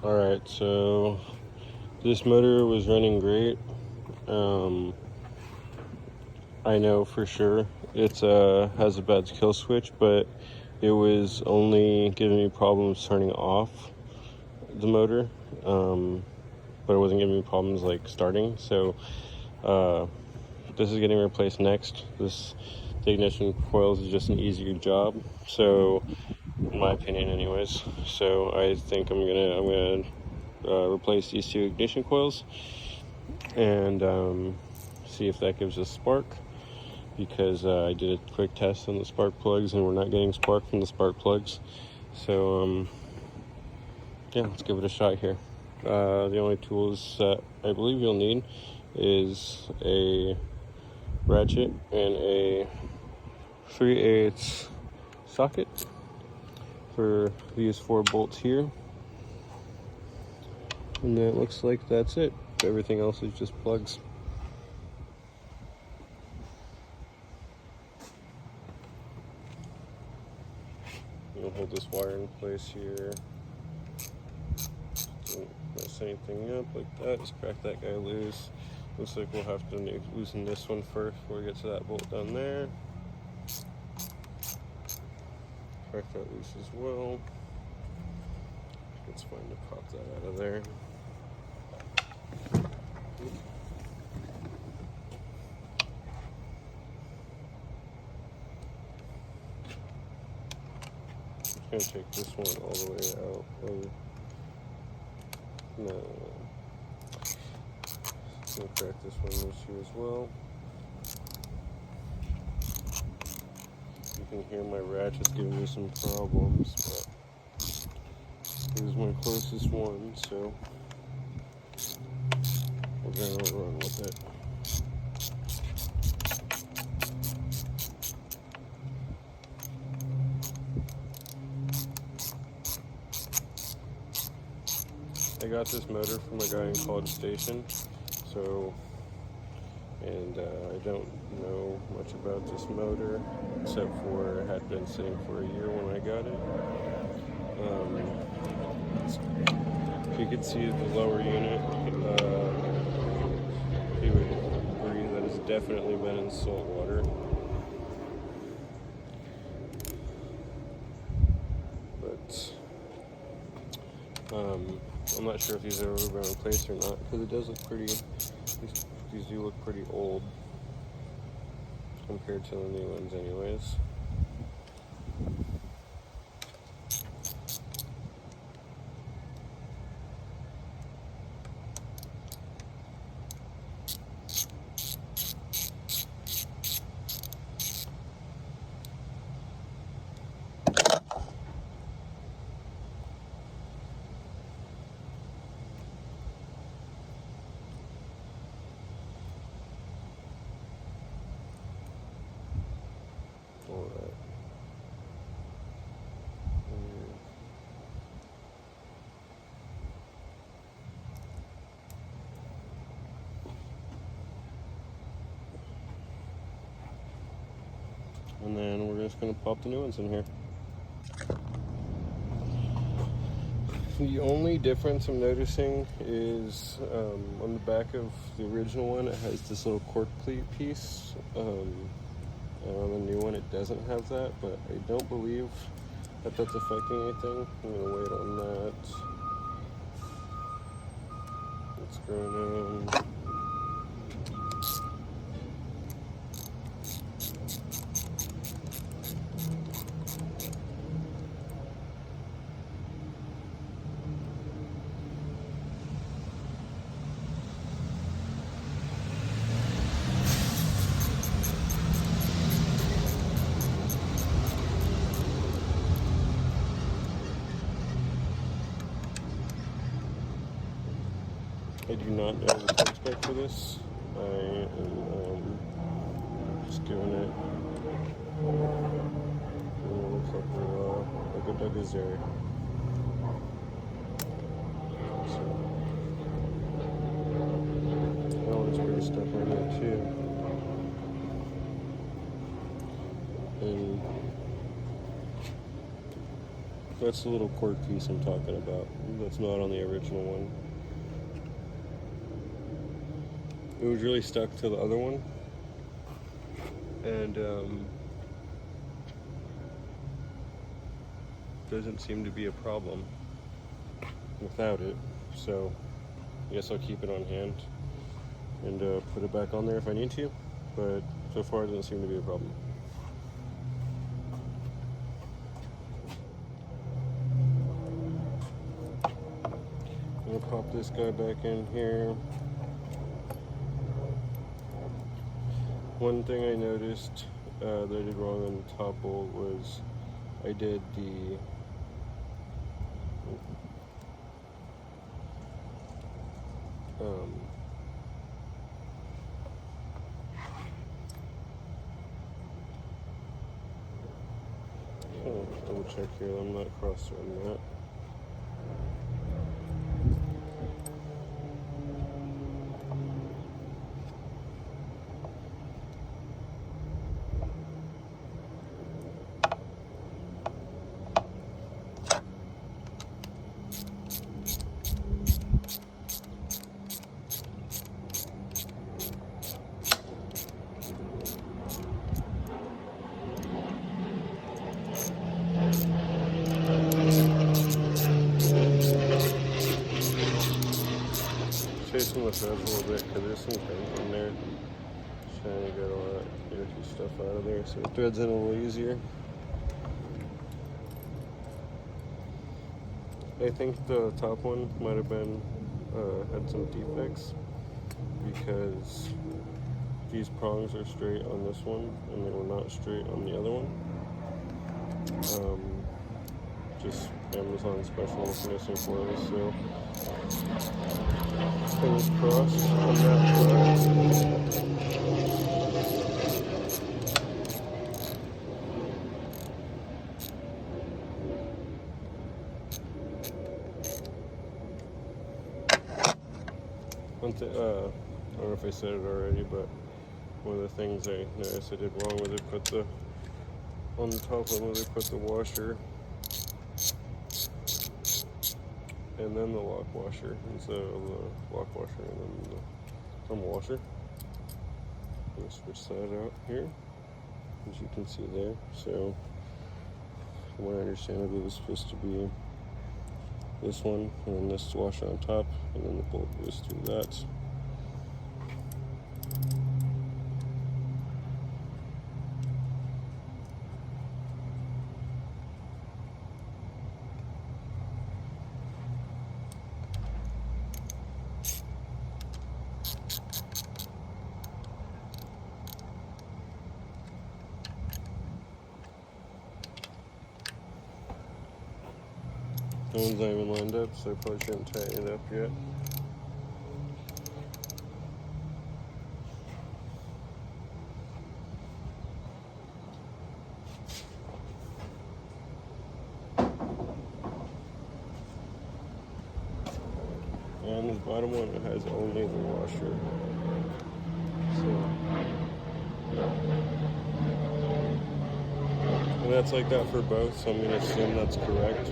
Alright, so this motor was running great. I know for sure it has a bad kill switch, but it was only giving me problems turning off the motor, but it wasn't giving me problems like starting. So this is getting replaced next. The ignition coils is just an easier job, so in my opinion anyways. So I think I'm gonna replace these two ignition coils and see if that gives us spark, because I did a quick test on the spark plugs and we're not getting spark from the spark plugs. So yeah, let's give it a shot here. The only tools that I believe you'll need is a ratchet and a 3/8 socket for these 4 bolts here, and it looks like that's it. Everything else is just plugs. We'll hold this wire in place here. Don't mess anything up like that. Just crack that guy loose. Looks like we'll have to loosen this one first before we get to that bolt down there. Crack that loose as well. It's fine to pop that out of there. I'm just gonna take this one all the way out. No. I'm gonna crack this one loose here as well. You can hear my ratchets giving me some problems, but this is my closest one, so we're gonna run with it. I got this motor from a guy in College Station, and I don't know much about this motor, except for it had been sitting for a year when I got it. If you could see the lower unit, you would agree that it's definitely been in salt water. But I'm not sure if these have ever been replaced or not, because it does look pretty, these do look pretty old compared to the new ones anyways. Alright. And then we're just going to pop the new ones in here. The only difference I'm noticing is on the back of the original one, it has this little cork pleat piece. And on the new one, it doesn't have that, but I don't believe that that's affecting anything. I'm going to wait on that. It's going in. I do not know the code spec for this. I am just giving it. It looks like a good is there. So, oh, it's pretty stuck right there too. And That's the little cord piece I'm talking about. That's not on the original one. It was really stuck to the other one, and doesn't seem to be a problem without it. So I guess I'll keep it on hand and put it back on there if I need to, but so far it doesn't seem to be a problem. I'm gonna pop this guy back in here. One thing I noticed that I did wrong on the top bolt was I did the double check here, I'm not cross-threading that. Chasing the threads a little bit because there's some crank in there. Just trying to get all that yucky stuff out of there so it threads in a little easier. I think the top one might have been had some defects because these prongs are straight on this one and they were not straight on the other one. Just Amazon special finishing foils, so fingers crossed on that part. I don't know if I said it already, but one of the things I noticed I did wrong was I put the, on the top one, was I put the washer and then the lock washer instead of the lock washer and then the thumb washer. I'm going to switch that out here, as you can see there. So, from what I understand, it was supposed to be this one, and then this washer on top, and then the bolt goes through that. No one's not even lined up, so I probably shouldn't tighten it up yet. And this bottom one has only the washer. And that's like that for both, so I'm going to assume that's correct.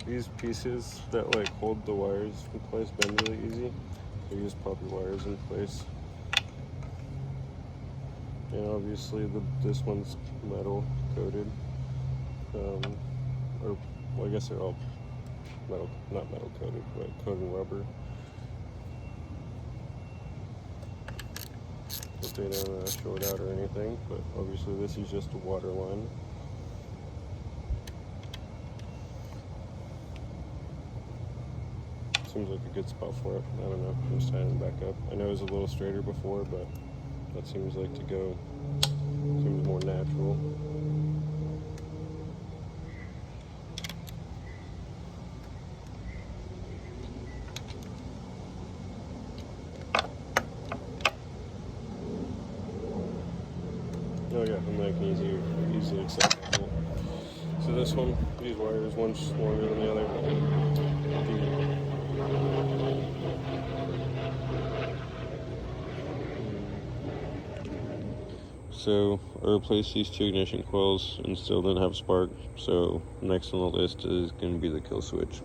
These pieces that like hold the wires in place bend really easy. So you just pop your wires in place. And obviously this one's metal coated. Or well, I guess they're all metal, not metal coated, but coated rubber. But they don't short out or anything, but obviously this is just a water line. Seems like a good spot for it. I don't know. I'm just tying it back up. I know it was a little straighter before, but that seems like to go. Seems more natural. Oh yeah, and I can easily accessible. So this one, these wires, one's longer than the other. So I replaced these two ignition coils and still didn't have spark. So next on the list is going to be the kill switch.